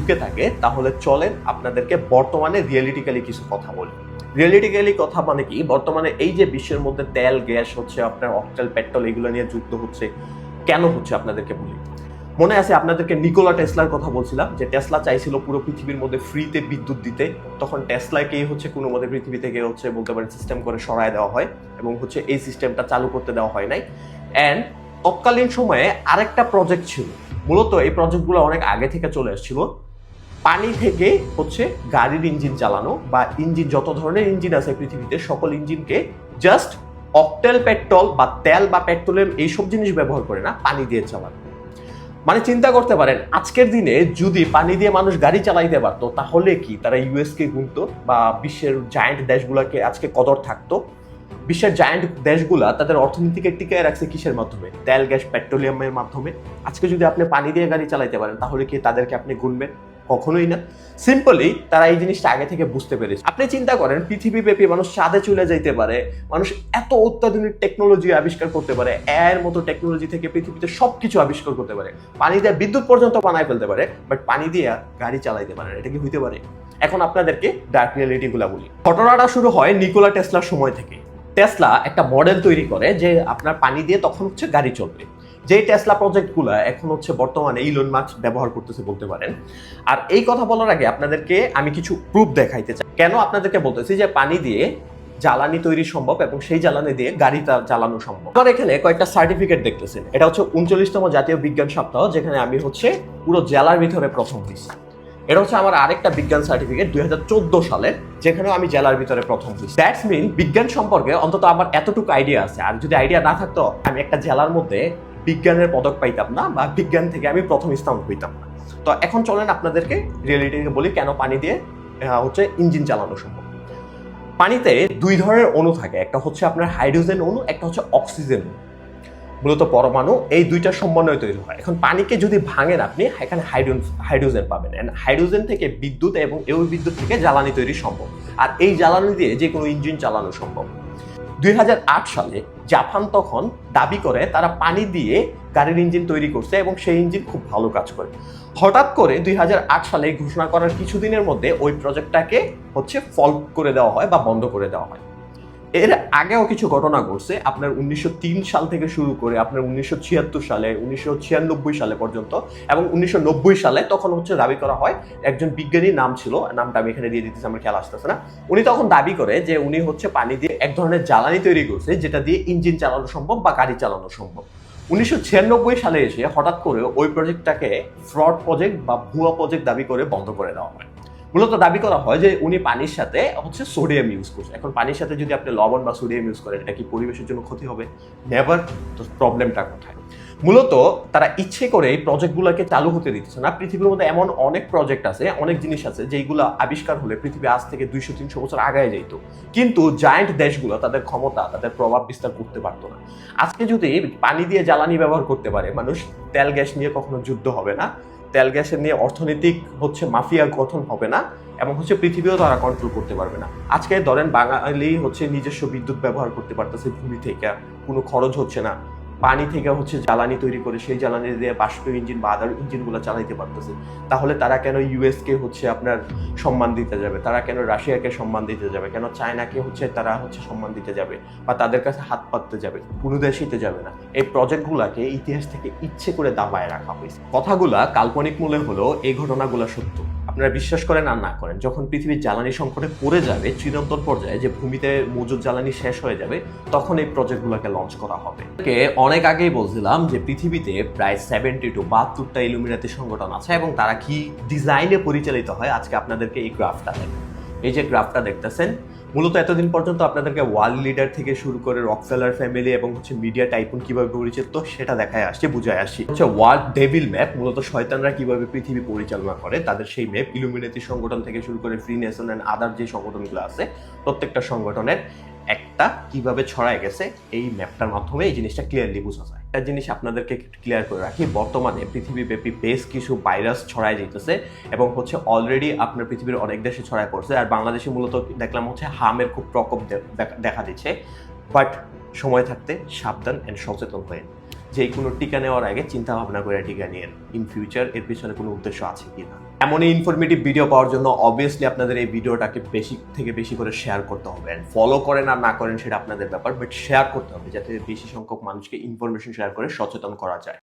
ঢুকে থাকে তাহলে চলেন আপনাদেরকে বর্তমানে রিয়েলিটিক্যালি কিছু কথা বলি। রিয়েলিটিক্যালি কথা মানে কি, বর্তমানে এই যে বিশ্বের মধ্যে তেল গ্যাস হচ্ছে, আপনার অকটেল পেট্রোল এগুলো নিয়ে যুদ্ধ হচ্ছে, কেন হচ্ছে আপনাদেরকে বলি। মনে আছে আপনাদেরকে নিকোলা টেসলার কথা বলছিলাম, যে টেসলা চাইছিল পুরো পৃথিবীর মধ্যে ফ্রিতে বিদ্যুৎ দিতে। তখন টেসলাকে হচ্ছে কোনো মতে পৃথিবী থেকে হচ্ছে বলতে পারেন সিস্টেম করে সরায় দেওয়া হয় এবং হচ্ছে এই সিস্টেমটা চালু করতে দেওয়া হয় নাই। অ্যান্ড তৎকালীন সময়ে আরেকটা প্রজেক্ট ছিল, মূলত এই প্রজেক্টগুলো অনেক আগে থেকে চলে আসছিল। পানি থেকে হচ্ছে গাড়ির ইঞ্জিন চালানো বা ইঞ্জিন, যত ধরনের ইঞ্জিন আছে পৃথিবীতে সকল ইঞ্জিনকে জাস্ট অকটেল পেট্রোল বা তেল বা পেট্রোলিয়াম এইসব জিনিস ব্যবহার করে না, পানি দিয়ে চালানো। মানে চিন্তা করতে পারেন, আজকের দিনে যদি পানি দিয়ে মানুষ গাড়ি চালাইতে পারতো তাহলে কি তারা ইউএসকে গুনতো বা বিশ্বের জায়ান্ট দেশগুলোকে আজকে কদর থাকতো। বিশ্বের জায়ান্ট দেশগুলা তাদের অর্থনীতিকে টিকায় রাখছে কিসের মাধ্যমে? তেল গ্যাস পেট্রোলিয়ামের মাধ্যমে। আজকে যদি আপনি পানি দিয়ে গাড়ি চালাইতে পারেন তাহলে কি তাদেরকে আপনি গুনবেন? কখনোই না। সিম্পলি তারা এই জিনিসটা আগে থেকে বুঝতে পেরেছে। আপনি চিন্তা করেন, পৃথিবীব্যাপী মানুষ চাঁদে চলে যাইতে পারে, মানুষ এত অত্যাধুনিক টেকনোলজি আবিষ্কার করতে পারে, এর মতো টেকনোলজি থেকে পৃথিবীতে সবকিছু আবিষ্কার করতে পারে, পানি দিয়ে বিদ্যুৎ পর্যন্ত বানায় ফেলতে পারে, বাট পানি দিয়ে গাড়ি চালাইতে পারে, এটা কি হইতে পারে? এখন আপনাদেরকে ডার্ক রিয়েলিটি গুলা বলি। ঘটনাটা শুরু হয় নিকোলা টেসলার সময় থেকে। টেসলা একটা মডেল তৈরি করে যে আপনার পানি দিয়ে তখন হচ্ছে গাড়ি চলবে। যে টেসলা প্রজেক্টগুলো এখন হচ্ছে বর্তমানে ইলন মাস্ক ব্যবহার করতেছে বলতে পারেন। আর এই কথা বলার আগে আপনাদেরকে আমি কিছু প্রুফ দেখাইতে চাই। কেন আপনাদেরকে বলতেছি যে পানি দিয়ে জ্বালানি তৈরি সম্ভব এবং সেই জ্বালানি দিয়ে গাড়িটা চালানো সম্ভব। আমার এখানে কয়েকটা সার্টিফিকেট দেখতেছেন। এটা হচ্ছে 39তম জাতীয় বিজ্ঞান সপ্তাহ, যেখানে আমি হচ্ছে পুরো জেলার ভিতরে প্রথম হয়েছি। এটা হচ্ছে আমার আরেকটা বিজ্ঞান সার্টিফিকেট 2014 সালে, যেখানেও আমি জেলার ভিতরে প্রথম হয়েছি। দ্যাটস মিন বিজ্ঞান সম্পর্কে অন্তত আমার এতটুকু আইডিয়া আছে। আর যদি আইডিয়া না থাকতো আমি একটা জেলার মধ্যে বিজ্ঞানের পদক পাইতাম না বা বিজ্ঞান থেকে আমি প্রথম স্থান হইতাম না। তো এখন চলেন আপনাদেরকে রিয়েলিটিকে বলি কেন পানি দিয়ে হচ্ছে ইঞ্জিন চালানো সম্ভব। পানিতে দুই ধরনের অণু থাকে, একটা হচ্ছে আপনার হাইড্রোজেন অণু, একটা হচ্ছে অক্সিজেন অণু। মূলত পরমাণু এই দুইটার সমন্বয়ে তৈরি হয়। এখন পানিকে যদি ভাঙেন আপনি, এখানে হাইড্রোজেন পাবেন। হাইড্রোজেন থেকে বিদ্যুৎ এবং এই বিদ্যুৎ থেকে জ্বালানি তৈরি সম্ভব। আর এই জ্বালানি দিয়ে যে কোনো ইঞ্জিন চালানো সম্ভব। 2008 সালে জাপান তখন দাবি করে তারা পানি দিয়ে গাড়ির ইঞ্জিন তৈরি করছে এবং সেই ইঞ্জিন খুব ভালো কাজ করে। হঠাৎ করে 2008 সালে ঘোষণা করার কিছুদিনের মধ্যে ওই প্রজেক্টটাকে হচ্ছে ফল্ট করে দেওয়া হয় বা বন্ধ করে দেওয়া হয়। এর আগেও কিছু ঘটনা ঘটছে, আপনার 1903 সাল থেকে শুরু করে আপনার 1976 সালে, 1996 সালে পর্যন্ত এবং 1990 সালে তখন হচ্ছে দাবি করা হয়, একজন বিজ্ঞানীর নাম ছিল, নামটা আমি এখানে দিয়ে দিতেছি, আমার খেয়াল আসতেছে না, উনি তখন দাবি করে যে উনি হচ্ছে পানি দিয়ে এক ধরনের জ্বালানি তৈরি করছে যেটা দিয়ে ইঞ্জিন চালানো সম্ভব বা গাড়ি চালানো সম্ভব। 1996 সালে এসে হঠাৎ করে ওই প্রজেক্টটাকে ফ্রড প্রজেক্ট বা ভুয়া প্রজেক্ট দাবি করে বন্ধ করে দেওয়া হয়। মূলত দাবি করা হয় যে উনি পানির সাথে হচ্ছে সোডিয়াম ইউজ করছে। এখন পানির সাথে যদি আপনি লবণ বা সোডিয়াম ইউজ করেন, এটা কি পরিবেশের জন্য ক্ষতি হবে? নেভার। তো প্রবলেমটা কোথায়? মূলত তারা ইচ্ছে করে এই প্রজেক্টগুলোকে চালু হতে দিচ্ছে না। পৃথিবীর মধ্যে এমন অনেক প্রজেক্ট আছে, অনেক জিনিস আছে যেগুলো আবিষ্কার হলে পৃথিবী আজ থেকে 200-300 বছর আগায় যেত, কিন্তু জায়ান্ট দেশগুলো তাদের ক্ষমতা, তাদের প্রভাব বিস্তার করতে পারতো না। আজকে যদি পানি দিয়ে জ্বালানি ব্যবহার করতে পারে মানুষ, তেল গ্যাস নিয়ে কখনো যুদ্ধ হবে না, তেল গ্যাসের নিয়ে অর্থনৈতিক হচ্ছে মাফিয়া গঠন হবে না এবং হচ্ছে পৃথিবীও তারা কন্ট্রোল করতে পারবে না। আজকে ধরেন বাঙালি হচ্ছে নিজস্ব বিদ্যুৎ ব্যবহার করতে পারতেছে ভূমি থেকে, কোনো খরচ হচ্ছে না, পানি থেকে হচ্ছে জ্বালানি তৈরি করে সেই জ্বালানি দিয়ে বাষ্পীয় ইঞ্জিন বা আদার ইঞ্জিনগুলো চালাইতে পারতেছে। তাহলে তারা কেন ইউএসকে হচ্ছে আপনার সম্মান দিতে যাবে? তারা কেন রাশিয়াকে সম্মান দিতে যাবে? কেন চায়নাকে হচ্ছে তারা হচ্ছে সম্মান দিতে যাবে বা তাদের কাছে হাত পাততে যাবে? কোনো দেশইতে যাবে না। এই প্রজেক্টগুলোকে ইতিহাস থেকে ইচ্ছে করে দাবায় রাখা হয়েছে। কথাগুলা কাল্পনিক মূলে হলেও এই ঘটনাগুলো সত্য। আপনারা বিশ্বাস করেন আর না করেন, যখন পৃথিবীর জ্বালানি সংকটে পড়ে যাবে চিরন্তন পর্যায়ে, যে ভূমিতে মজুদ জ্বালানি শেষ হয়ে যাবে, তখন এই প্রজেক্টগুলোকে লঞ্চ করা হবে। অনেক আগেই বলছিলাম যে পৃথিবীতে প্রায় 72টা ইলুমিনাতি সংগঠন আছে এবং তারা কি ডিজাইনে পরিচালিত হয় আজকে আপনাদেরকে এই গ্রাফটা দেখেন। এই যে গ্রাফটা দেখতেছেন, মূলত এতদিন পর্যন্ত আপনাদেরকে ওয়ার্ল্ড লিডার থেকে শুরু করে রকফেলার ফ্যামিলি এবং হচ্ছে মিডিয়া টাইকুন কিভাবে পরিচিত সেটা দেখায় আসছে, বুঝায় আসছি। হচ্ছে ওয়ার্ল্ড ডেভিল ম্যাপ, মূলত শয়তানরা কিভাবে পৃথিবী পরিচালনা করে তাদের সেই ম্যাপ। ইলুমিনাতি সংগঠন থেকে শুরু করে ফ্রি নেশন এন্ড আদার যে সংগঠনগুলো আছে, প্রত্যেকটা সংগঠনের একটা কিভাবে ছড়ায় গেছে এই ম্যাপটার মাধ্যমে এই জিনিসটা ক্লিয়ারলি বোঝা যায়। একটা জিনিস আপনাদেরকে ক্লিয়ার করে রাখি, বর্তমানে পৃথিবীব্যাপী বেশ কিছু ভাইরাস ছড়ায় যেতেছে এবং হচ্ছে অলরেডি আপনার পৃথিবীর অনেক দেশে ছড়ায় পড়ছে। আর বাংলাদেশে মূলত দেখলাম হচ্ছে হামের খুব প্রকোপ দেখা দিচ্ছে। বাট সময় থাকতে সাবধান এন্ড সচেতন হয়ে যে কোনো টিকা নেওয়ার আগে চিন্তা ভাবনা করে টিকা নিয়েন। ইন ফিউচার এর পিছনে কোনো উদ্দেশ্য আছে কিনা। এমনই ইনফরমেটিভ ভিডিও পাওয়ার জন্য অবভিয়াসলি আপনাদের এই ভিডিওটাকে বেশি থেকে বেশি করে শেয়ার করতে হবে। অ্যান্ড ফলো করেন আর না করেন সেটা আপনাদের ব্যাপার, বাট শেয়ার করতে হবে যাতে বেশি সংখ্যক মানুষকে ইনফরমেশন শেয়ার করে সচেতন করা যায়।